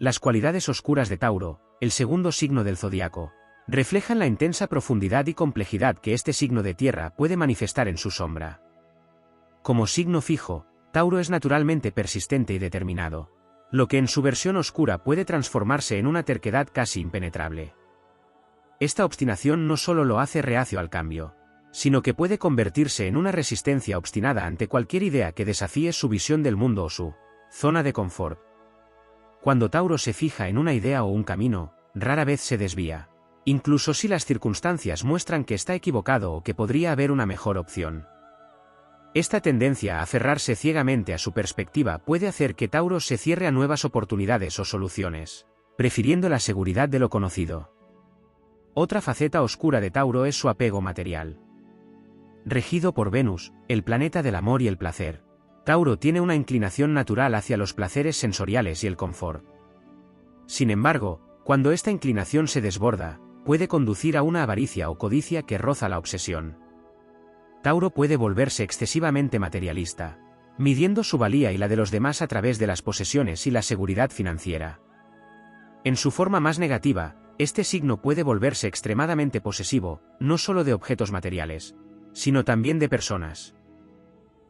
Las cualidades oscuras de Tauro, el segundo signo del zodiaco, reflejan la intensa profundidad y complejidad que este signo de tierra puede manifestar en su sombra. Como signo fijo, Tauro es naturalmente persistente y determinado, lo que en su versión oscura puede transformarse en una terquedad casi impenetrable. Esta obstinación no solo lo hace reacio al cambio, sino que puede convertirse en una resistencia obstinada ante cualquier idea que desafíe su visión del mundo o su zona de confort. Cuando Tauro se fija en una idea o un camino, rara vez se desvía, incluso si las circunstancias muestran que está equivocado o que podría haber una mejor opción. Esta tendencia a aferrarse ciegamente a su perspectiva puede hacer que Tauro se cierre a nuevas oportunidades o soluciones, prefiriendo la seguridad de lo conocido. Otra faceta oscura de Tauro es su apego material. Regido por Venus, el planeta del amor y el placer, Tauro tiene una inclinación natural hacia los placeres sensoriales y el confort. Sin embargo, cuando esta inclinación se desborda, puede conducir a una avaricia o codicia que roza la obsesión. Tauro puede volverse excesivamente materialista, midiendo su valía y la de los demás a través de las posesiones y la seguridad financiera. En su forma más negativa, este signo puede volverse extremadamente posesivo, no solo de objetos materiales, sino también de personas.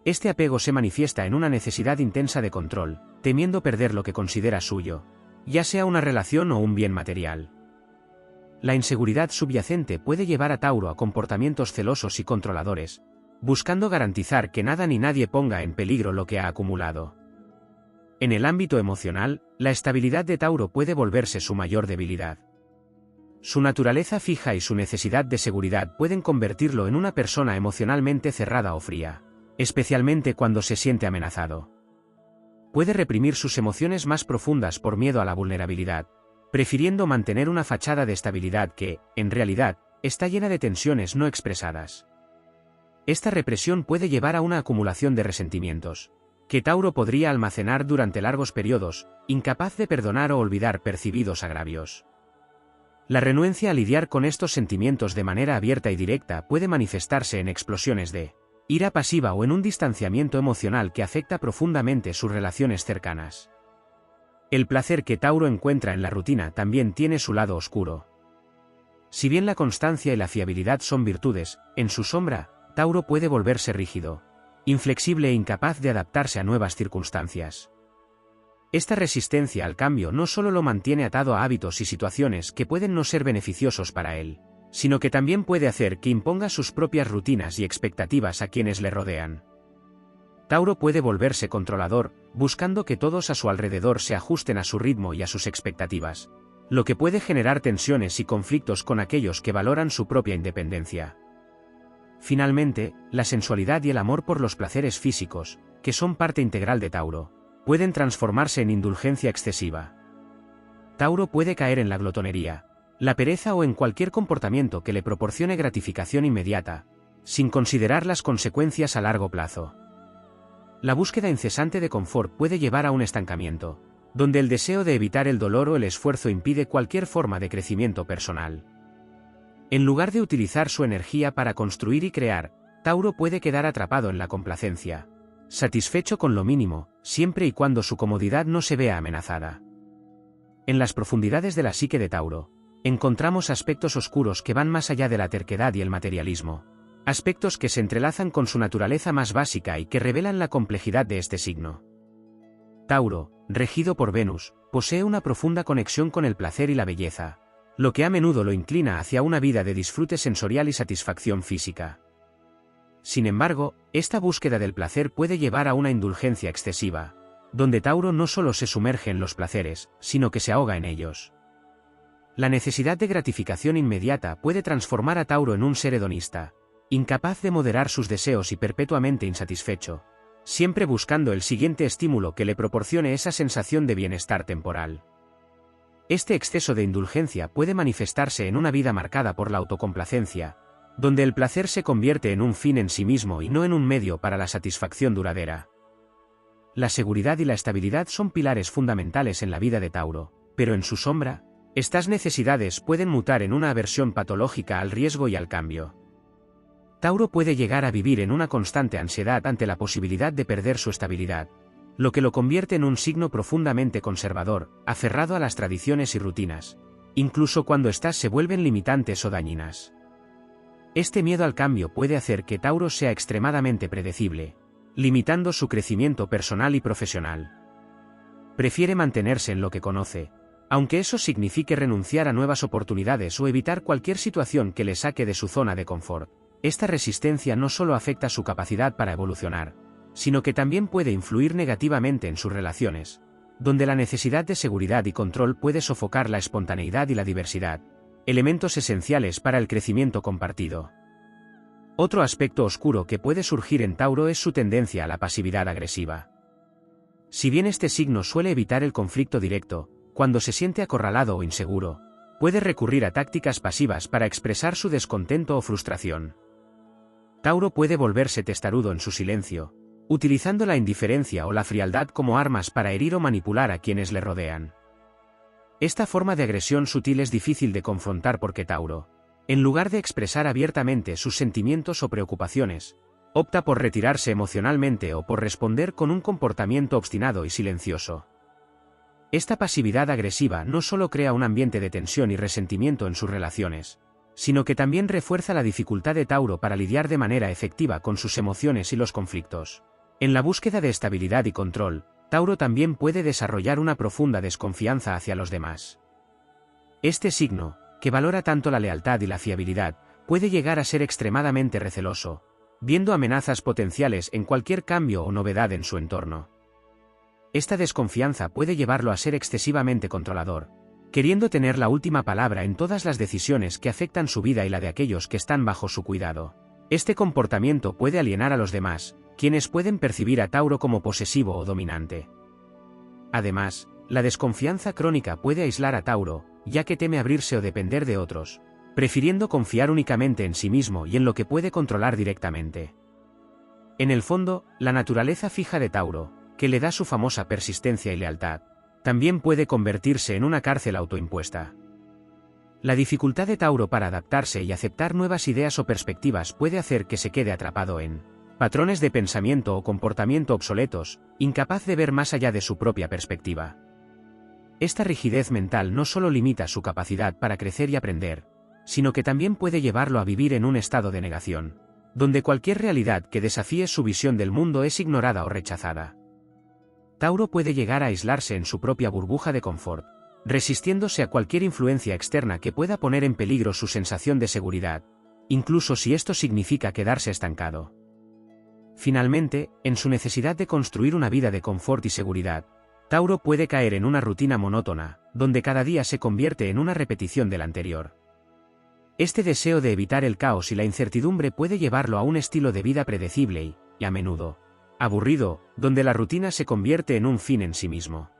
Este apego se manifiesta en una necesidad intensa de control, temiendo perder lo que considera suyo, ya sea una relación o un bien material. La inseguridad subyacente puede llevar a Tauro a comportamientos celosos y controladores, buscando garantizar que nada ni nadie ponga en peligro lo que ha acumulado. En el ámbito emocional, la estabilidad de Tauro puede volverse su mayor debilidad. Su naturaleza fija y su necesidad de seguridad pueden convertirlo en una persona emocionalmente cerrada o fría, especialmente cuando se siente amenazado. Puede reprimir sus emociones más profundas por miedo a la vulnerabilidad, prefiriendo mantener una fachada de estabilidad que, en realidad, está llena de tensiones no expresadas. Esta represión puede llevar a una acumulación de resentimientos, que Tauro podría almacenar durante largos periodos, incapaz de perdonar o olvidar percibidos agravios. La renuencia a lidiar con estos sentimientos de manera abierta y directa puede manifestarse en explosiones de ira pasiva o en un distanciamiento emocional que afecta profundamente sus relaciones cercanas. El placer que Tauro encuentra en la rutina también tiene su lado oscuro. Si bien la constancia y la fiabilidad son virtudes, en su sombra, Tauro puede volverse rígido, inflexible e incapaz de adaptarse a nuevas circunstancias. Esta resistencia al cambio no solo lo mantiene atado a hábitos y situaciones que pueden no ser beneficiosos para él, sino que también puede hacer que imponga sus propias rutinas y expectativas a quienes le rodean. Tauro puede volverse controlador, buscando que todos a su alrededor se ajusten a su ritmo y a sus expectativas, lo que puede generar tensiones y conflictos con aquellos que valoran su propia independencia. Finalmente, la sensualidad y el amor por los placeres físicos, que son parte integral de Tauro, pueden transformarse en indulgencia excesiva. Tauro puede caer en la glotonería, la pereza o en cualquier comportamiento que le proporcione gratificación inmediata, sin considerar las consecuencias a largo plazo. La búsqueda incesante de confort puede llevar a un estancamiento, donde el deseo de evitar el dolor o el esfuerzo impide cualquier forma de crecimiento personal. En lugar de utilizar su energía para construir y crear, Tauro puede quedar atrapado en la complacencia, satisfecho con lo mínimo, siempre y cuando su comodidad no se vea amenazada. En las profundidades de la psique de Tauro, encontramos aspectos oscuros que van más allá de la terquedad y el materialismo, aspectos que se entrelazan con su naturaleza más básica y que revelan la complejidad de este signo. Tauro, regido por Venus, posee una profunda conexión con el placer y la belleza, lo que a menudo lo inclina hacia una vida de disfrute sensorial y satisfacción física. Sin embargo, esta búsqueda del placer puede llevar a una indulgencia excesiva, donde Tauro no solo se sumerge en los placeres, sino que se ahoga en ellos. La necesidad de gratificación inmediata puede transformar a Tauro en un ser hedonista, incapaz de moderar sus deseos y perpetuamente insatisfecho, siempre buscando el siguiente estímulo que le proporcione esa sensación de bienestar temporal. Este exceso de indulgencia puede manifestarse en una vida marcada por la autocomplacencia, donde el placer se convierte en un fin en sí mismo y no en un medio para la satisfacción duradera. La seguridad y la estabilidad son pilares fundamentales en la vida de Tauro, pero en su sombra, estas necesidades pueden mutar en una aversión patológica al riesgo y al cambio. Tauro puede llegar a vivir en una constante ansiedad ante la posibilidad de perder su estabilidad, lo que lo convierte en un signo profundamente conservador, aferrado a las tradiciones y rutinas, incluso cuando éstas se vuelven limitantes o dañinas. Este miedo al cambio puede hacer que Tauro sea extremadamente predecible, limitando su crecimiento personal y profesional. Prefiere mantenerse en lo que conoce, aunque eso signifique renunciar a nuevas oportunidades o evitar cualquier situación que le saque de su zona de confort. Esta resistencia no solo afecta su capacidad para evolucionar, sino que también puede influir negativamente en sus relaciones, donde la necesidad de seguridad y control puede sofocar la espontaneidad y la diversidad, elementos esenciales para el crecimiento compartido. Otro aspecto oscuro que puede surgir en Tauro es su tendencia a la pasividad agresiva. Si bien este signo suele evitar el conflicto directo, cuando se siente acorralado o inseguro, puede recurrir a tácticas pasivas para expresar su descontento o frustración. Tauro puede volverse testarudo en su silencio, utilizando la indiferencia o la frialdad como armas para herir o manipular a quienes le rodean. Esta forma de agresión sutil es difícil de confrontar porque Tauro, en lugar de expresar abiertamente sus sentimientos o preocupaciones, opta por retirarse emocionalmente o por responder con un comportamiento obstinado y silencioso. Esta pasividad agresiva no solo crea un ambiente de tensión y resentimiento en sus relaciones, sino que también refuerza la dificultad de Tauro para lidiar de manera efectiva con sus emociones y los conflictos. En la búsqueda de estabilidad y control, Tauro también puede desarrollar una profunda desconfianza hacia los demás. Este signo, que valora tanto la lealtad y la fiabilidad, puede llegar a ser extremadamente receloso, viendo amenazas potenciales en cualquier cambio o novedad en su entorno. Esta desconfianza puede llevarlo a ser excesivamente controlador, queriendo tener la última palabra en todas las decisiones que afectan su vida y la de aquellos que están bajo su cuidado. Este comportamiento puede alienar a los demás, quienes pueden percibir a Tauro como posesivo o dominante. Además, la desconfianza crónica puede aislar a Tauro, ya que teme abrirse o depender de otros, prefiriendo confiar únicamente en sí mismo y en lo que puede controlar directamente. En el fondo, la naturaleza fija de Tauro, que le da su famosa persistencia y lealtad, también puede convertirse en una cárcel autoimpuesta. La dificultad de Tauro para adaptarse y aceptar nuevas ideas o perspectivas puede hacer que se quede atrapado en patrones de pensamiento o comportamiento obsoletos, incapaz de ver más allá de su propia perspectiva. Esta rigidez mental no solo limita su capacidad para crecer y aprender, sino que también puede llevarlo a vivir en un estado de negación, donde cualquier realidad que desafíe su visión del mundo es ignorada o rechazada. Tauro puede llegar a aislarse en su propia burbuja de confort, resistiéndose a cualquier influencia externa que pueda poner en peligro su sensación de seguridad, incluso si esto significa quedarse estancado. Finalmente, en su necesidad de construir una vida de confort y seguridad, Tauro puede caer en una rutina monótona, donde cada día se convierte en una repetición del anterior. Este deseo de evitar el caos y la incertidumbre puede llevarlo a un estilo de vida predecible y, a menudo, aburrido, donde la rutina se convierte en un fin en sí mismo.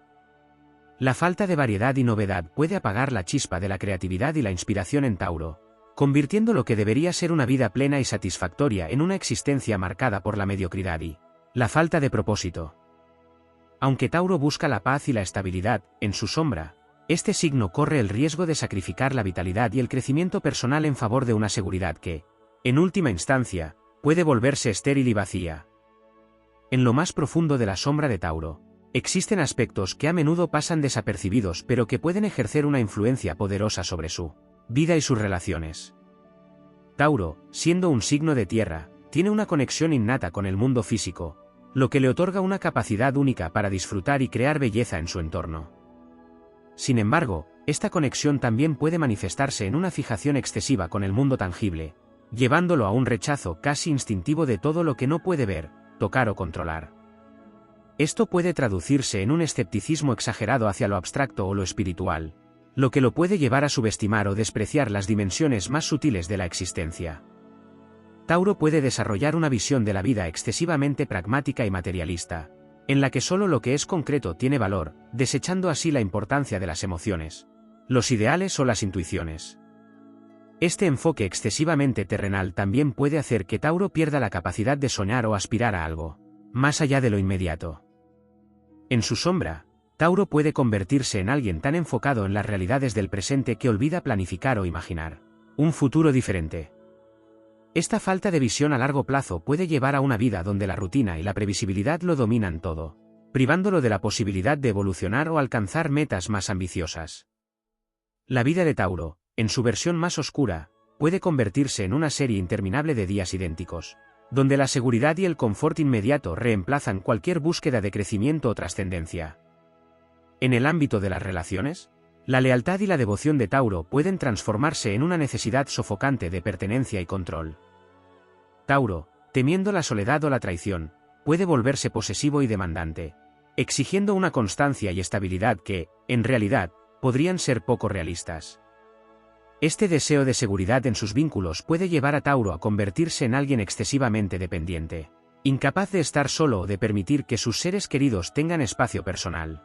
La falta de variedad y novedad puede apagar la chispa de la creatividad y la inspiración en Tauro, convirtiendo lo que debería ser una vida plena y satisfactoria en una existencia marcada por la mediocridad y la falta de propósito. Aunque Tauro busca la paz y la estabilidad, en su sombra, este signo corre el riesgo de sacrificar la vitalidad y el crecimiento personal en favor de una seguridad que, en última instancia, puede volverse estéril y vacía. En lo más profundo de la sombra de Tauro, existen aspectos que a menudo pasan desapercibidos pero que pueden ejercer una influencia poderosa sobre su vida y sus relaciones. Tauro, siendo un signo de tierra, tiene una conexión innata con el mundo físico, lo que le otorga una capacidad única para disfrutar y crear belleza en su entorno. Sin embargo, esta conexión también puede manifestarse en una fijación excesiva con el mundo tangible, llevándolo a un rechazo casi instintivo de todo lo que no puede ver, tocar o controlar. Esto puede traducirse en un escepticismo exagerado hacia lo abstracto o lo espiritual, lo que lo puede llevar a subestimar o despreciar las dimensiones más sutiles de la existencia. Tauro puede desarrollar una visión de la vida excesivamente pragmática y materialista, en la que solo lo que es concreto tiene valor, desechando así la importancia de las emociones, los ideales o las intuiciones. Este enfoque excesivamente terrenal también puede hacer que Tauro pierda la capacidad de soñar o aspirar a algo más allá de lo inmediato. En su sombra, Tauro puede convertirse en alguien tan enfocado en las realidades del presente que olvida planificar o imaginar un futuro diferente. Esta falta de visión a largo plazo puede llevar a una vida donde la rutina y la previsibilidad lo dominan todo, privándolo de la posibilidad de evolucionar o alcanzar metas más ambiciosas. La vida de Tauro, en su versión más oscura, puede convertirse en una serie interminable de días idénticos, donde la seguridad y el confort inmediato reemplazan cualquier búsqueda de crecimiento o trascendencia. En el ámbito de las relaciones, la lealtad y la devoción de Tauro pueden transformarse en una necesidad sofocante de pertenencia y control. Tauro, temiendo la soledad o la traición, puede volverse posesivo y demandante, exigiendo una constancia y estabilidad que, en realidad, podrían ser poco realistas. Este deseo de seguridad en sus vínculos puede llevar a Tauro a convertirse en alguien excesivamente dependiente, incapaz de estar solo o de permitir que sus seres queridos tengan espacio personal.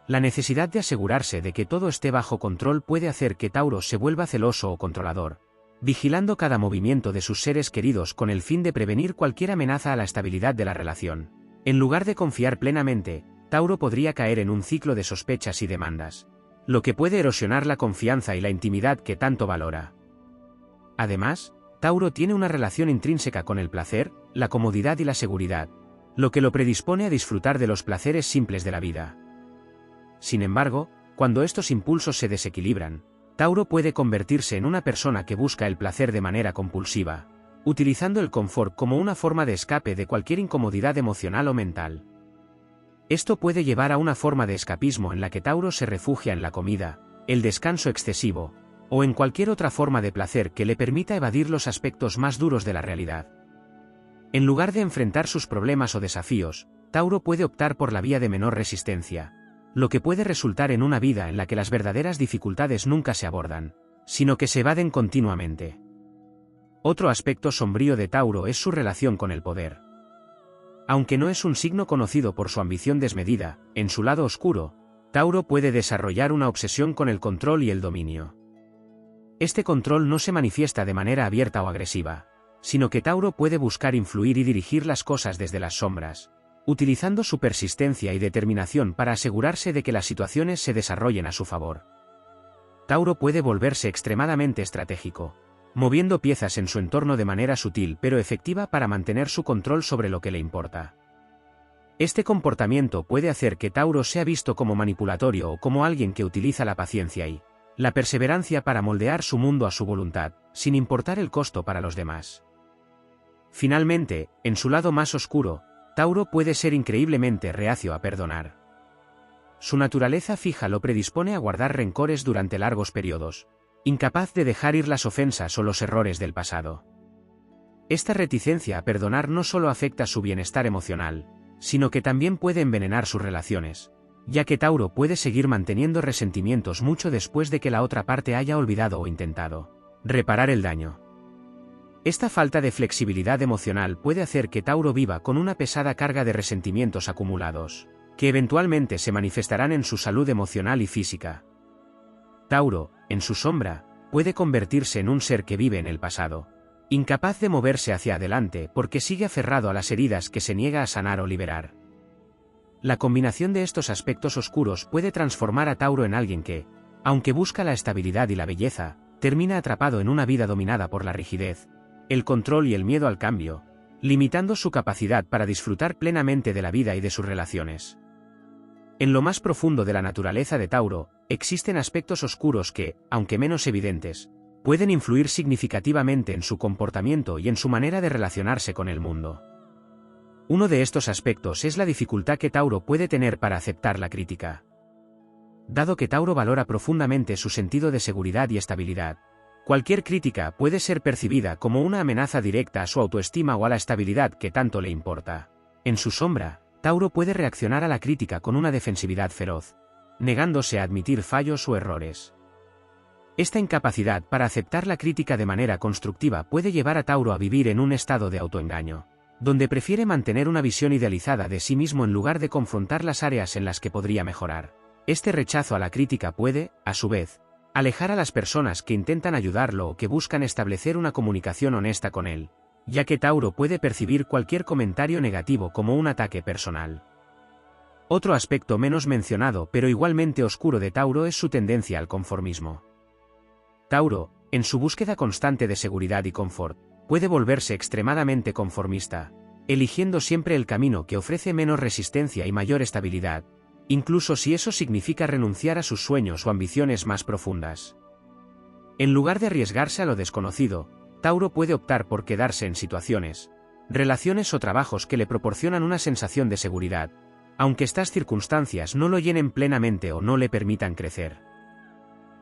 La necesidad de asegurarse de que todo esté bajo control puede hacer que Tauro se vuelva celoso o controlador, vigilando cada movimiento de sus seres queridos con el fin de prevenir cualquier amenaza a la estabilidad de la relación. En lugar de confiar plenamente, Tauro podría caer en un ciclo de sospechas y demandas, lo que puede erosionar la confianza y la intimidad que tanto valora. Además, Tauro tiene una relación intrínseca con el placer, la comodidad y la seguridad, lo que lo predispone a disfrutar de los placeres simples de la vida. Sin embargo, cuando estos impulsos se desequilibran, Tauro puede convertirse en una persona que busca el placer de manera compulsiva, utilizando el confort como una forma de escape de cualquier incomodidad emocional o mental. Esto puede llevar a una forma de escapismo en la que Tauro se refugia en la comida, el descanso excesivo, o en cualquier otra forma de placer que le permita evadir los aspectos más duros de la realidad. En lugar de enfrentar sus problemas o desafíos, Tauro puede optar por la vía de menor resistencia, lo que puede resultar en una vida en la que las verdaderas dificultades nunca se abordan, sino que se evaden continuamente. Otro aspecto sombrío de Tauro es su relación con el poder. Aunque no es un signo conocido por su ambición desmedida, en su lado oscuro, Tauro puede desarrollar una obsesión con el control y el dominio. Este control no se manifiesta de manera abierta o agresiva, sino que Tauro puede buscar influir y dirigir las cosas desde las sombras, utilizando su persistencia y determinación para asegurarse de que las situaciones se desarrollen a su favor. Tauro puede volverse extremadamente estratégico, moviendo piezas en su entorno de manera sutil pero efectiva para mantener su control sobre lo que le importa. Este comportamiento puede hacer que Tauro sea visto como manipulatorio o como alguien que utiliza la paciencia y la perseverancia para moldear su mundo a su voluntad, sin importar el costo para los demás. Finalmente, en su lado más oscuro, Tauro puede ser increíblemente reacio a perdonar. Su naturaleza fija lo predispone a guardar rencores durante largos periodos, incapaz de dejar ir las ofensas o los errores del pasado. Esta reticencia a perdonar no solo afecta su bienestar emocional, sino que también puede envenenar sus relaciones, ya que Tauro puede seguir manteniendo resentimientos mucho después de que la otra parte haya olvidado o intentado reparar el daño. Esta falta de flexibilidad emocional puede hacer que Tauro viva con una pesada carga de resentimientos acumulados, que eventualmente se manifestarán en su salud emocional y física. Tauro, en su sombra, puede convertirse en un ser que vive en el pasado, incapaz de moverse hacia adelante porque sigue aferrado a las heridas que se niega a sanar o liberar. La combinación de estos aspectos oscuros puede transformar a Tauro en alguien que, aunque busca la estabilidad y la belleza, termina atrapado en una vida dominada por la rigidez, el control y el miedo al cambio, limitando su capacidad para disfrutar plenamente de la vida y de sus relaciones. En lo más profundo de la naturaleza de Tauro, existen aspectos oscuros que, aunque menos evidentes, pueden influir significativamente en su comportamiento y en su manera de relacionarse con el mundo. Uno de estos aspectos es la dificultad que Tauro puede tener para aceptar la crítica. Dado que Tauro valora profundamente su sentido de seguridad y estabilidad, cualquier crítica puede ser percibida como una amenaza directa a su autoestima o a la estabilidad que tanto le importa. En su sombra, Tauro puede reaccionar a la crítica con una defensividad feroz, negándose a admitir fallos o errores. Esta incapacidad para aceptar la crítica de manera constructiva puede llevar a Tauro a vivir en un estado de autoengaño, donde prefiere mantener una visión idealizada de sí mismo en lugar de confrontar las áreas en las que podría mejorar. Este rechazo a la crítica puede, a su vez, alejar a las personas que intentan ayudarlo o que buscan establecer una comunicación honesta con él, ya que Tauro puede percibir cualquier comentario negativo como un ataque personal. Otro aspecto menos mencionado pero igualmente oscuro de Tauro es su tendencia al conformismo. Tauro, en su búsqueda constante de seguridad y confort, puede volverse extremadamente conformista, eligiendo siempre el camino que ofrece menos resistencia y mayor estabilidad, incluso si eso significa renunciar a sus sueños o ambiciones más profundas. En lugar de arriesgarse a lo desconocido, Tauro puede optar por quedarse en situaciones, relaciones o trabajos que le proporcionan una sensación de seguridad, aunque estas circunstancias no lo llenen plenamente o no le permitan crecer.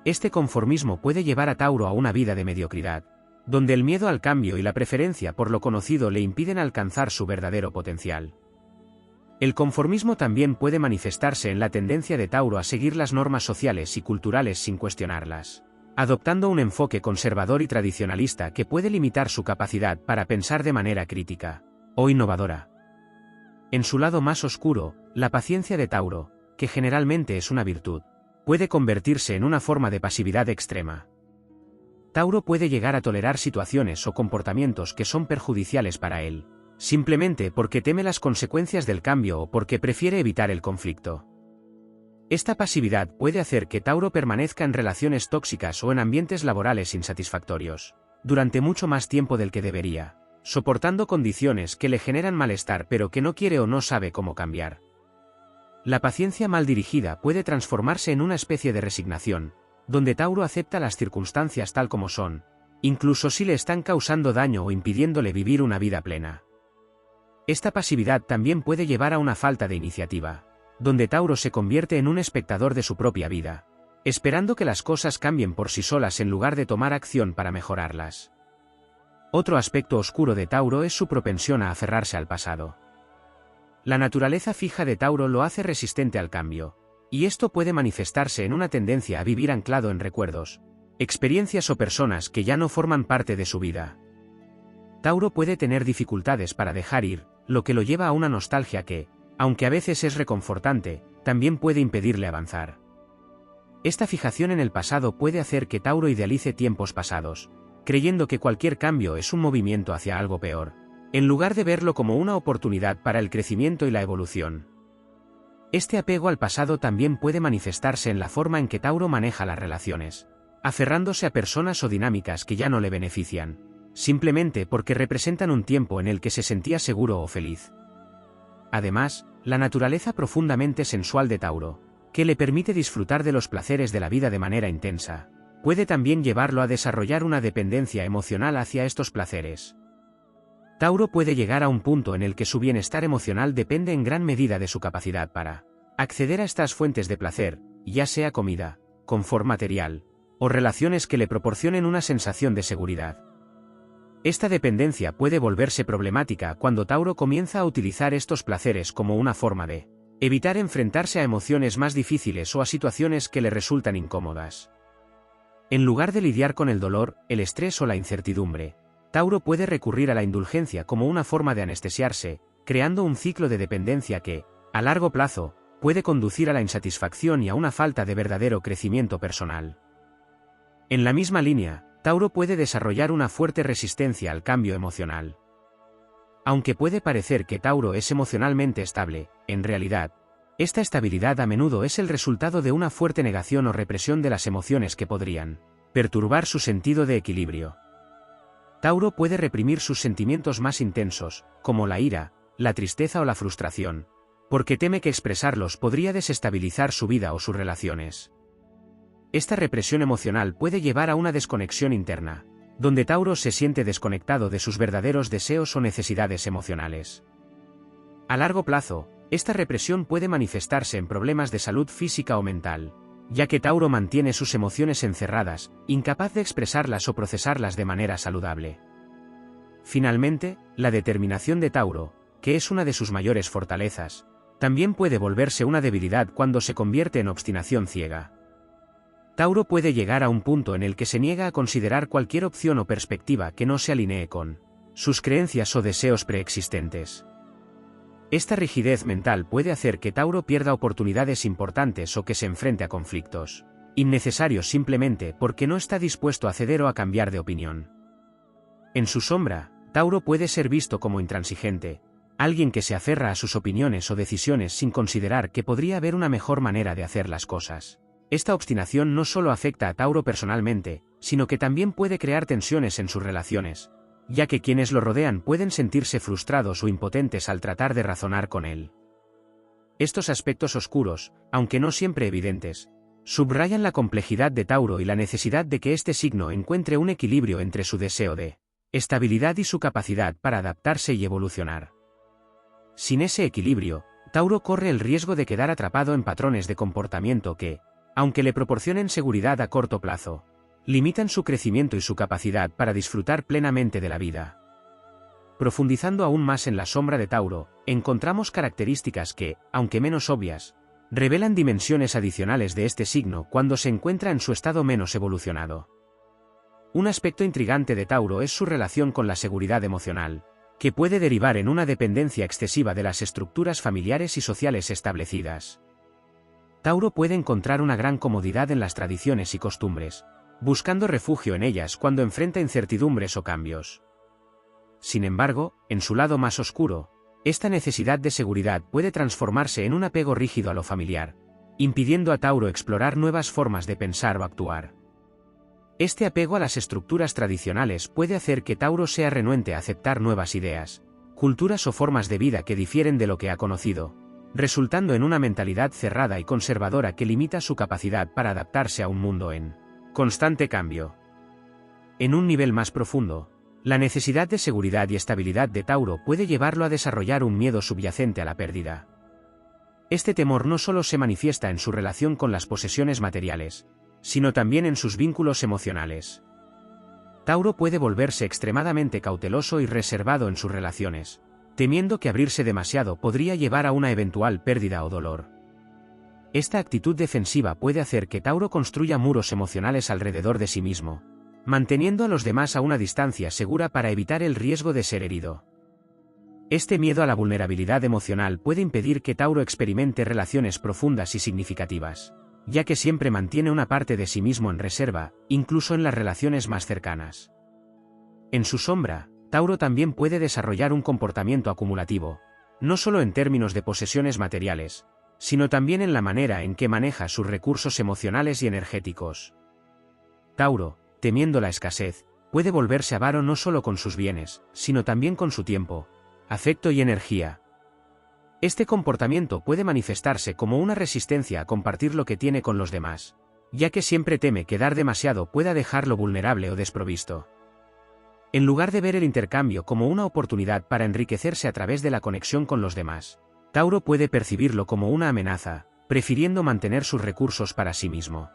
Este conformismo puede llevar a Tauro a una vida de mediocridad, donde el miedo al cambio y la preferencia por lo conocido le impiden alcanzar su verdadero potencial. El conformismo también puede manifestarse en la tendencia de Tauro a seguir las normas sociales y culturales sin cuestionarlas, adoptando un enfoque conservador y tradicionalista que puede limitar su capacidad para pensar de manera crítica o innovadora. En su lado más oscuro, la paciencia de Tauro, que generalmente es una virtud, puede convertirse en una forma de pasividad extrema. Tauro puede llegar a tolerar situaciones o comportamientos que son perjudiciales para él, simplemente porque teme las consecuencias del cambio o porque prefiere evitar el conflicto. Esta pasividad puede hacer que Tauro permanezca en relaciones tóxicas o en ambientes laborales insatisfactorios, durante mucho más tiempo del que debería, soportando condiciones que le generan malestar pero que no quiere o no sabe cómo cambiar. La paciencia mal dirigida puede transformarse en una especie de resignación, donde Tauro acepta las circunstancias tal como son, incluso si le están causando daño o impidiéndole vivir una vida plena. Esta pasividad también puede llevar a una falta de iniciativa, donde Tauro se convierte en un espectador de su propia vida, esperando que las cosas cambien por sí solas en lugar de tomar acción para mejorarlas. Otro aspecto oscuro de Tauro es su propensión a aferrarse al pasado. La naturaleza fija de Tauro lo hace resistente al cambio, y esto puede manifestarse en una tendencia a vivir anclado en recuerdos, experiencias o personas que ya no forman parte de su vida. Tauro puede tener dificultades para dejar ir, lo que lo lleva a una nostalgia que, aunque a veces es reconfortante, también puede impedirle avanzar. Esta fijación en el pasado puede hacer que Tauro idealice tiempos pasados, creyendo que cualquier cambio es un movimiento hacia algo peor, en lugar de verlo como una oportunidad para el crecimiento y la evolución. Este apego al pasado también puede manifestarse en la forma en que Tauro maneja las relaciones, aferrándose a personas o dinámicas que ya no le benefician, simplemente porque representan un tiempo en el que se sentía seguro o feliz. Además, la naturaleza profundamente sensual de Tauro, que le permite disfrutar de los placeres de la vida de manera intensa, puede también llevarlo a desarrollar una dependencia emocional hacia estos placeres. Tauro puede llegar a un punto en el que su bienestar emocional depende en gran medida de su capacidad para acceder a estas fuentes de placer, ya sea comida, confort material, o relaciones que le proporcionen una sensación de seguridad. Esta dependencia puede volverse problemática cuando Tauro comienza a utilizar estos placeres como una forma de evitar enfrentarse a emociones más difíciles o a situaciones que le resultan incómodas. En lugar de lidiar con el dolor, el estrés o la incertidumbre, Tauro puede recurrir a la indulgencia como una forma de anestesiarse, creando un ciclo de dependencia que, a largo plazo, puede conducir a la insatisfacción y a una falta de verdadero crecimiento personal. En la misma línea, Tauro puede desarrollar una fuerte resistencia al cambio emocional. Aunque puede parecer que Tauro es emocionalmente estable, en realidad, esta estabilidad a menudo es el resultado de una fuerte negación o represión de las emociones que podrían perturbar su sentido de equilibrio. Tauro puede reprimir sus sentimientos más intensos, como la ira, la tristeza o la frustración, porque teme que expresarlos podría desestabilizar su vida o sus relaciones. Esta represión emocional puede llevar a una desconexión interna, donde Tauro se siente desconectado de sus verdaderos deseos o necesidades emocionales. A largo plazo, esta represión puede manifestarse en problemas de salud física o mental, ya que Tauro mantiene sus emociones encerradas, incapaz de expresarlas o procesarlas de manera saludable. Finalmente, la determinación de Tauro, que es una de sus mayores fortalezas, también puede volverse una debilidad cuando se convierte en obstinación ciega. Tauro puede llegar a un punto en el que se niega a considerar cualquier opción o perspectiva que no se alinee con sus creencias o deseos preexistentes. Esta rigidez mental puede hacer que Tauro pierda oportunidades importantes o que se enfrente a conflictos innecesarios simplemente porque no está dispuesto a ceder o a cambiar de opinión. En su sombra, Tauro puede ser visto como intransigente, alguien que se aferra a sus opiniones o decisiones sin considerar que podría haber una mejor manera de hacer las cosas. Esta obstinación no solo afecta a Tauro personalmente, sino que también puede crear tensiones en sus relaciones, ya que quienes lo rodean pueden sentirse frustrados o impotentes al tratar de razonar con él. Estos aspectos oscuros, aunque no siempre evidentes, subrayan la complejidad de Tauro y la necesidad de que este signo encuentre un equilibrio entre su deseo de estabilidad y su capacidad para adaptarse y evolucionar. Sin ese equilibrio, Tauro corre el riesgo de quedar atrapado en patrones de comportamiento que, aunque le proporcionen seguridad a corto plazo, limitan su crecimiento y su capacidad para disfrutar plenamente de la vida. Profundizando aún más en la sombra de Tauro, encontramos características que, aunque menos obvias, revelan dimensiones adicionales de este signo cuando se encuentra en su estado menos evolucionado. Un aspecto intrigante de Tauro es su relación con la seguridad emocional, que puede derivar en una dependencia excesiva de las estructuras familiares y sociales establecidas. Tauro puede encontrar una gran comodidad en las tradiciones y costumbres, buscando refugio en ellas cuando enfrenta incertidumbres o cambios. Sin embargo, en su lado más oscuro, esta necesidad de seguridad puede transformarse en un apego rígido a lo familiar, impidiendo a Tauro explorar nuevas formas de pensar o actuar. Este apego a las estructuras tradicionales puede hacer que Tauro sea renuente a aceptar nuevas ideas, culturas o formas de vida que difieren de lo que ha conocido, resultando en una mentalidad cerrada y conservadora que limita su capacidad para adaptarse a un mundo en constante cambio. En un nivel más profundo, la necesidad de seguridad y estabilidad de Tauro puede llevarlo a desarrollar un miedo subyacente a la pérdida. Este temor no solo se manifiesta en su relación con las posesiones materiales, sino también en sus vínculos emocionales. Tauro puede volverse extremadamente cauteloso y reservado en sus relaciones, temiendo que abrirse demasiado podría llevar a una eventual pérdida o dolor. Esta actitud defensiva puede hacer que Tauro construya muros emocionales alrededor de sí mismo, manteniendo a los demás a una distancia segura para evitar el riesgo de ser herido. Este miedo a la vulnerabilidad emocional puede impedir que Tauro experimente relaciones profundas y significativas, ya que siempre mantiene una parte de sí mismo en reserva, incluso en las relaciones más cercanas. En su sombra, Tauro también puede desarrollar un comportamiento acumulativo, no solo en términos de posesiones materiales, sino también en la manera en que maneja sus recursos emocionales y energéticos. Tauro, temiendo la escasez, puede volverse avaro no solo con sus bienes, sino también con su tiempo, afecto y energía. Este comportamiento puede manifestarse como una resistencia a compartir lo que tiene con los demás, ya que siempre teme que dar demasiado pueda dejarlo vulnerable o desprovisto. En lugar de ver el intercambio como una oportunidad para enriquecerse a través de la conexión con los demás, Tauro puede percibirlo como una amenaza, prefiriendo mantener sus recursos para sí mismo.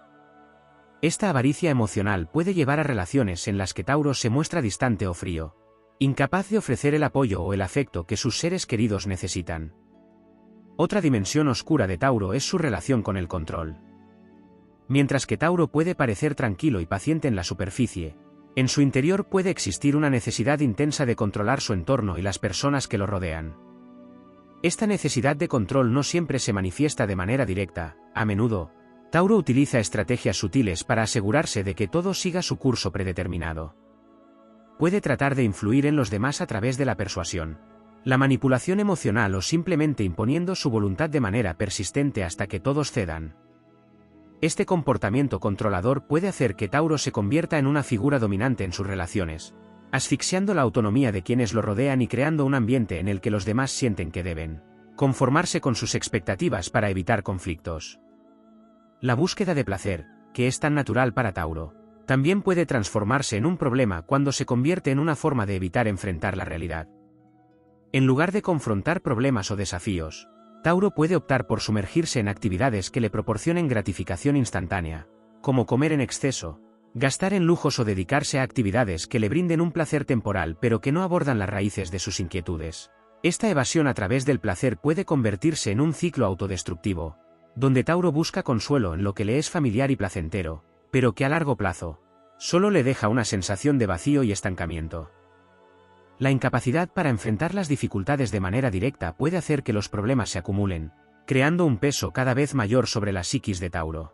Esta avaricia emocional puede llevar a relaciones en las que Tauro se muestra distante o frío, incapaz de ofrecer el apoyo o el afecto que sus seres queridos necesitan. Otra dimensión oscura de Tauro es su relación con el control. Mientras que Tauro puede parecer tranquilo y paciente en la superficie, en su interior puede existir una necesidad intensa de controlar su entorno y las personas que lo rodean. Esta necesidad de control no siempre se manifiesta de manera directa. A menudo, Tauro utiliza estrategias sutiles para asegurarse de que todo siga su curso predeterminado. Puede tratar de influir en los demás a través de la persuasión, la manipulación emocional o simplemente imponiendo su voluntad de manera persistente hasta que todos cedan. Este comportamiento controlador puede hacer que Tauro se convierta en una figura dominante en sus relaciones, asfixiando la autonomía de quienes lo rodean y creando un ambiente en el que los demás sienten que deben conformarse con sus expectativas para evitar conflictos. La búsqueda de placer, que es tan natural para Tauro, también puede transformarse en un problema cuando se convierte en una forma de evitar enfrentar la realidad. En lugar de confrontar problemas o desafíos, Tauro puede optar por sumergirse en actividades que le proporcionen gratificación instantánea, como comer en exceso, gastar en lujos o dedicarse a actividades que le brinden un placer temporal pero que no abordan las raíces de sus inquietudes. Esta evasión a través del placer puede convertirse en un ciclo autodestructivo, donde Tauro busca consuelo en lo que le es familiar y placentero, pero que a largo plazo, solo le deja una sensación de vacío y estancamiento. La incapacidad para enfrentar las dificultades de manera directa puede hacer que los problemas se acumulen, creando un peso cada vez mayor sobre la psiquis de Tauro.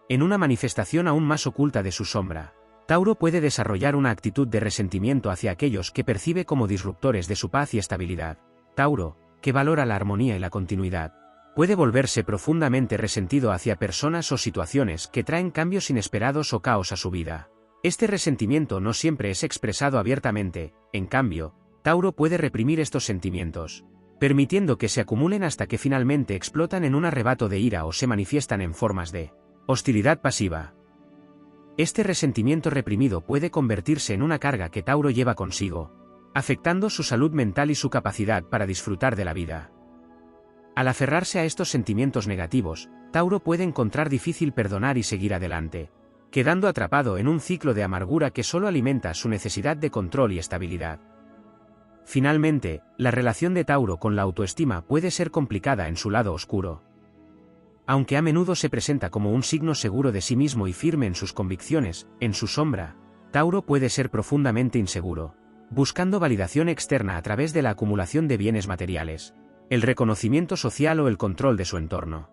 En una manifestación aún más oculta de su sombra, Tauro puede desarrollar una actitud de resentimiento hacia aquellos que percibe como disruptores de su paz y estabilidad. Tauro, que valora la armonía y la continuidad, puede volverse profundamente resentido hacia personas o situaciones que traen cambios inesperados o caos a su vida. Este resentimiento no siempre es expresado abiertamente, en cambio, Tauro puede reprimir estos sentimientos, permitiendo que se acumulen hasta que finalmente explotan en un arrebato de ira o se manifiestan en formas de hostilidad pasiva. Este resentimiento reprimido puede convertirse en una carga que Tauro lleva consigo, afectando su salud mental y su capacidad para disfrutar de la vida. Al aferrarse a estos sentimientos negativos, Tauro puede encontrar difícil perdonar y seguir adelante, quedando atrapado en un ciclo de amargura que solo alimenta su necesidad de control y estabilidad. Finalmente, la relación de Tauro con la autoestima puede ser complicada en su lado oscuro. Aunque a menudo se presenta como un signo seguro de sí mismo y firme en sus convicciones, en su sombra, Tauro puede ser profundamente inseguro, buscando validación externa a través de la acumulación de bienes materiales, el reconocimiento social o el control de su entorno.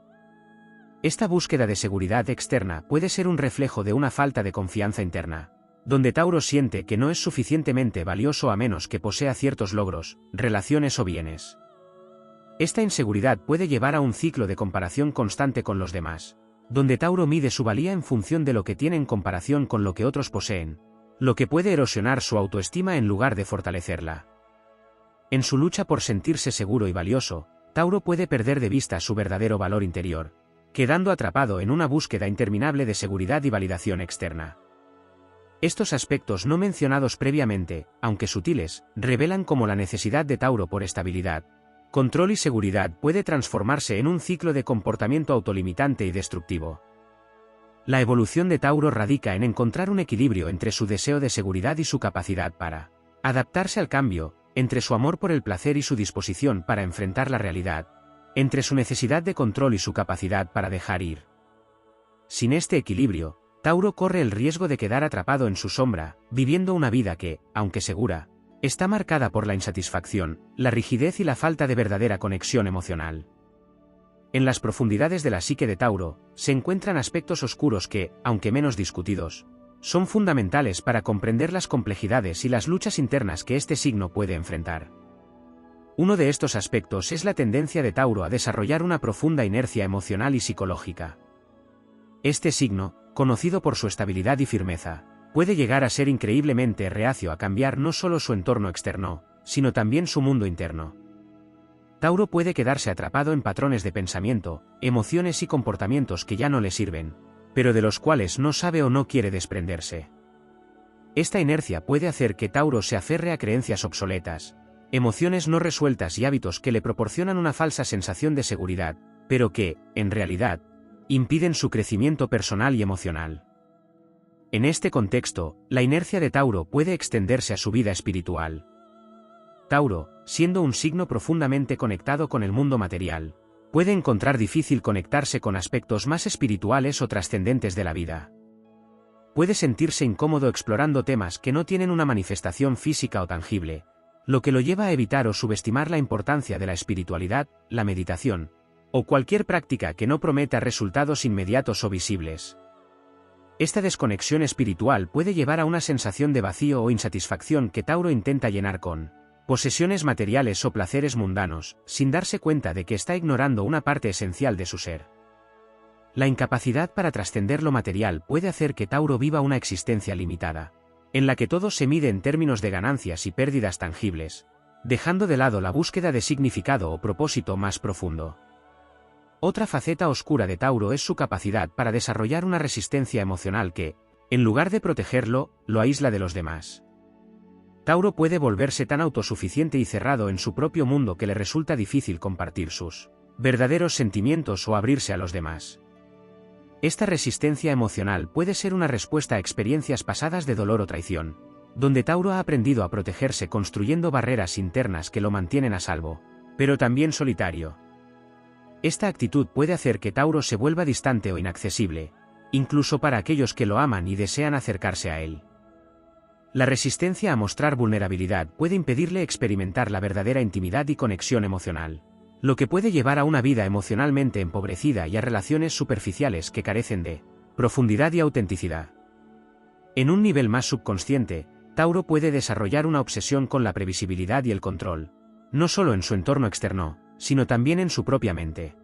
Esta búsqueda de seguridad externa puede ser un reflejo de una falta de confianza interna, donde Tauro siente que no es suficientemente valioso a menos que posea ciertos logros, relaciones o bienes. Esta inseguridad puede llevar a un ciclo de comparación constante con los demás, donde Tauro mide su valía en función de lo que tiene en comparación con lo que otros poseen, lo que puede erosionar su autoestima en lugar de fortalecerla. En su lucha por sentirse seguro y valioso, Tauro puede perder de vista su verdadero valor interior, quedando atrapado en una búsqueda interminable de seguridad y validación externa. Estos aspectos no mencionados previamente, aunque sutiles, revelan cómo la necesidad de Tauro por estabilidad, control y seguridad puede transformarse en un ciclo de comportamiento autolimitante y destructivo. La evolución de Tauro radica en encontrar un equilibrio entre su deseo de seguridad y su capacidad para adaptarse al cambio, entre su amor por el placer y su disposición para enfrentar la realidad, entre su necesidad de control y su capacidad para dejar ir. Sin este equilibrio, Tauro corre el riesgo de quedar atrapado en su sombra, viviendo una vida que, aunque segura, está marcada por la insatisfacción, la rigidez y la falta de verdadera conexión emocional. En las profundidades de la psique de Tauro, se encuentran aspectos oscuros que, aunque menos discutidos, son fundamentales para comprender las complejidades y las luchas internas que este signo puede enfrentar. Uno de estos aspectos es la tendencia de Tauro a desarrollar una profunda inercia emocional y psicológica. Este signo, conocido por su estabilidad y firmeza, puede llegar a ser increíblemente reacio a cambiar no solo su entorno externo, sino también su mundo interno. Tauro puede quedarse atrapado en patrones de pensamiento, emociones y comportamientos que ya no le sirven, pero de los cuales no sabe o no quiere desprenderse. Esta inercia puede hacer que Tauro se aferre a creencias obsoletas, emociones no resueltas y hábitos que le proporcionan una falsa sensación de seguridad, pero que, en realidad, impiden su crecimiento personal y emocional. En este contexto, la inercia de Tauro puede extenderse a su vida espiritual. Tauro, siendo un signo profundamente conectado con el mundo material, puede encontrar difícil conectarse con aspectos más espirituales o trascendentes de la vida. Puede sentirse incómodo explorando temas que no tienen una manifestación física o tangible, lo que lo lleva a evitar o subestimar la importancia de la espiritualidad, la meditación, o cualquier práctica que no prometa resultados inmediatos o visibles. Esta desconexión espiritual puede llevar a una sensación de vacío o insatisfacción que Tauro intenta llenar con posesiones materiales o placeres mundanos, sin darse cuenta de que está ignorando una parte esencial de su ser. La incapacidad para trascender lo material puede hacer que Tauro viva una existencia limitada, en la que todo se mide en términos de ganancias y pérdidas tangibles, dejando de lado la búsqueda de significado o propósito más profundo. Otra faceta oscura de Tauro es su capacidad para desarrollar una resistencia emocional que, en lugar de protegerlo, lo aísla de los demás. Tauro puede volverse tan autosuficiente y cerrado en su propio mundo que le resulta difícil compartir sus verdaderos sentimientos o abrirse a los demás. Esta resistencia emocional puede ser una respuesta a experiencias pasadas de dolor o traición, donde Tauro ha aprendido a protegerse construyendo barreras internas que lo mantienen a salvo, pero también solitario. Esta actitud puede hacer que Tauro se vuelva distante o inaccesible, incluso para aquellos que lo aman y desean acercarse a él. La resistencia a mostrar vulnerabilidad puede impedirle experimentar la verdadera intimidad y conexión emocional, lo que puede llevar a una vida emocionalmente empobrecida y a relaciones superficiales que carecen de profundidad y autenticidad. En un nivel más subconsciente, Tauro puede desarrollar una obsesión con la previsibilidad y el control, no solo en su entorno externo, sino también en su propia mente.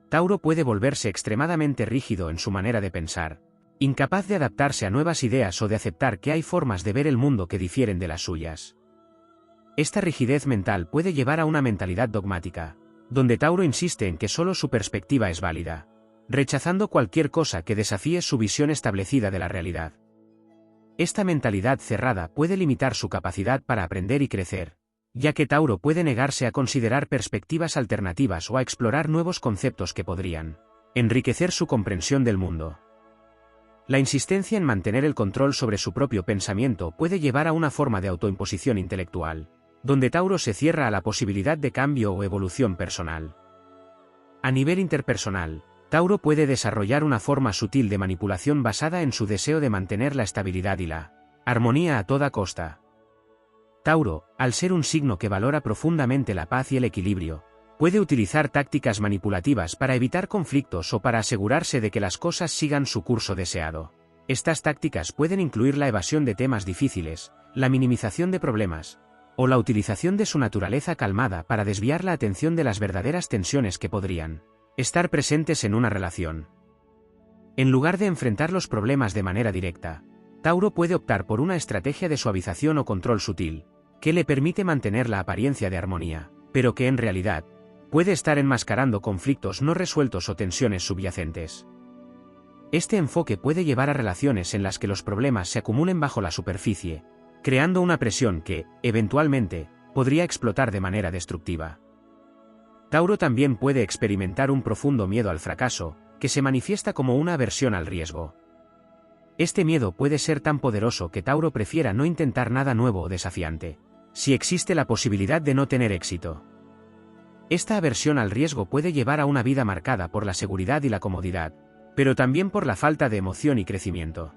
Tauro puede volverse extremadamente rígido en su manera de pensar, incapaz de adaptarse a nuevas ideas o de aceptar que hay formas de ver el mundo que difieren de las suyas. Esta rigidez mental puede llevar a una mentalidad dogmática, donde Tauro insiste en que solo su perspectiva es válida, rechazando cualquier cosa que desafíe su visión establecida de la realidad. Esta mentalidad cerrada puede limitar su capacidad para aprender y crecer, ya que Tauro puede negarse a considerar perspectivas alternativas o a explorar nuevos conceptos que podrían enriquecer su comprensión del mundo. La insistencia en mantener el control sobre su propio pensamiento puede llevar a una forma de autoimposición intelectual, donde Tauro se cierra a la posibilidad de cambio o evolución personal. A nivel interpersonal, Tauro puede desarrollar una forma sutil de manipulación basada en su deseo de mantener la estabilidad y la armonía a toda costa. Tauro, al ser un signo que valora profundamente la paz y el equilibrio, puede utilizar tácticas manipulativas para evitar conflictos o para asegurarse de que las cosas sigan su curso deseado. Estas tácticas pueden incluir la evasión de temas difíciles, la minimización de problemas, o la utilización de su naturaleza calmada para desviar la atención de las verdaderas tensiones que podrían estar presentes en una relación. En lugar de enfrentar los problemas de manera directa, Tauro puede optar por una estrategia de suavización o control sutil, que le permite mantener la apariencia de armonía, pero que en realidad puede estar enmascarando conflictos no resueltos o tensiones subyacentes. Este enfoque puede llevar a relaciones en las que los problemas se acumulen bajo la superficie, creando una presión que, eventualmente, podría explotar de manera destructiva. Tauro también puede experimentar un profundo miedo al fracaso, que se manifiesta como una aversión al riesgo. Este miedo puede ser tan poderoso que Tauro prefiera no intentar nada nuevo o desafiante, si existe la posibilidad de no tener éxito. Esta aversión al riesgo puede llevar a una vida marcada por la seguridad y la comodidad, pero también por la falta de emoción y crecimiento.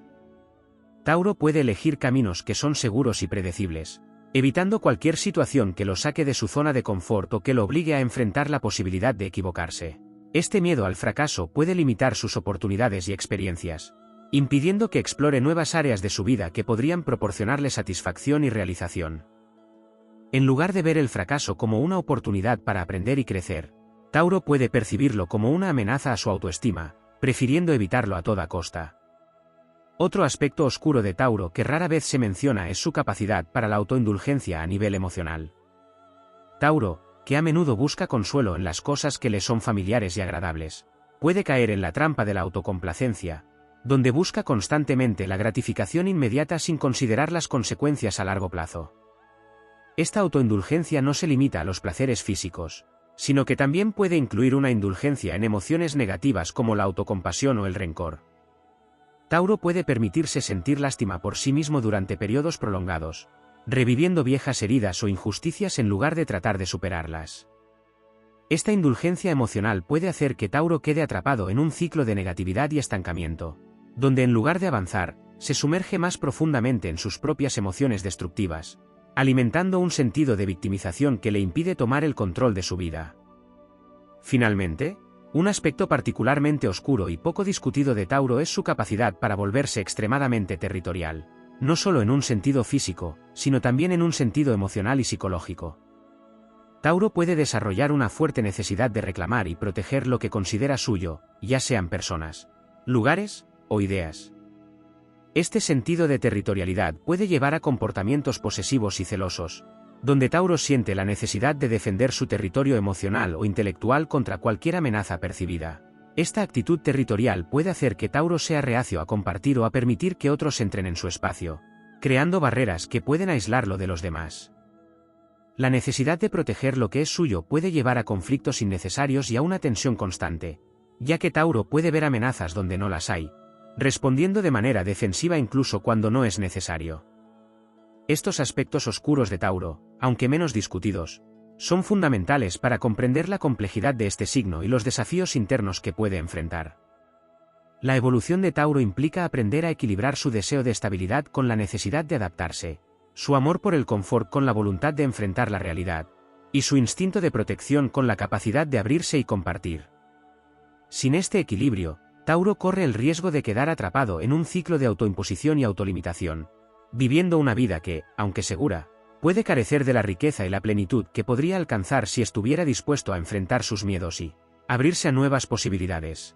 Tauro puede elegir caminos que son seguros y predecibles, evitando cualquier situación que lo saque de su zona de confort o que lo obligue a enfrentar la posibilidad de equivocarse. Este miedo al fracaso puede limitar sus oportunidades y experiencias, impidiendo que explore nuevas áreas de su vida que podrían proporcionarle satisfacción y realización. En lugar de ver el fracaso como una oportunidad para aprender y crecer, Tauro puede percibirlo como una amenaza a su autoestima, prefiriendo evitarlo a toda costa. Otro aspecto oscuro de Tauro que rara vez se menciona es su capacidad para la autoindulgencia a nivel emocional. Tauro, que a menudo busca consuelo en las cosas que le son familiares y agradables, puede caer en la trampa de la autocomplacencia, donde busca constantemente la gratificación inmediata sin considerar las consecuencias a largo plazo. Esta autoindulgencia no se limita a los placeres físicos, sino que también puede incluir una indulgencia en emociones negativas como la autocompasión o el rencor. Tauro puede permitirse sentir lástima por sí mismo durante periodos prolongados, reviviendo viejas heridas o injusticias en lugar de tratar de superarlas. Esta indulgencia emocional puede hacer que Tauro quede atrapado en un ciclo de negatividad y estancamiento, donde en lugar de avanzar, se sumerge más profundamente en sus propias emociones destructivas, alimentando un sentido de victimización que le impide tomar el control de su vida. Finalmente, un aspecto particularmente oscuro y poco discutido de Tauro es su capacidad para volverse extremadamente territorial, no solo en un sentido físico, sino también en un sentido emocional y psicológico. Tauro puede desarrollar una fuerte necesidad de reclamar y proteger lo que considera suyo, ya sean personas, lugares o ideas. Este sentido de territorialidad puede llevar a comportamientos posesivos y celosos, donde Tauro siente la necesidad de defender su territorio emocional o intelectual contra cualquier amenaza percibida. Esta actitud territorial puede hacer que Tauro sea reacio a compartir o a permitir que otros entren en su espacio, creando barreras que pueden aislarlo de los demás. La necesidad de proteger lo que es suyo puede llevar a conflictos innecesarios y a una tensión constante, ya que Tauro puede ver amenazas donde no las hay, respondiendo de manera defensiva incluso cuando no es necesario. Estos aspectos oscuros de Tauro, aunque menos discutidos, son fundamentales para comprender la complejidad de este signo y los desafíos internos que puede enfrentar. La evolución de Tauro implica aprender a equilibrar su deseo de estabilidad con la necesidad de adaptarse, su amor por el confort con la voluntad de enfrentar la realidad, y su instinto de protección con la capacidad de abrirse y compartir. Sin este equilibrio, Tauro corre el riesgo de quedar atrapado en un ciclo de autoimposición y autolimitación, viviendo una vida que, aunque segura, puede carecer de la riqueza y la plenitud que podría alcanzar si estuviera dispuesto a enfrentar sus miedos y abrirse a nuevas posibilidades.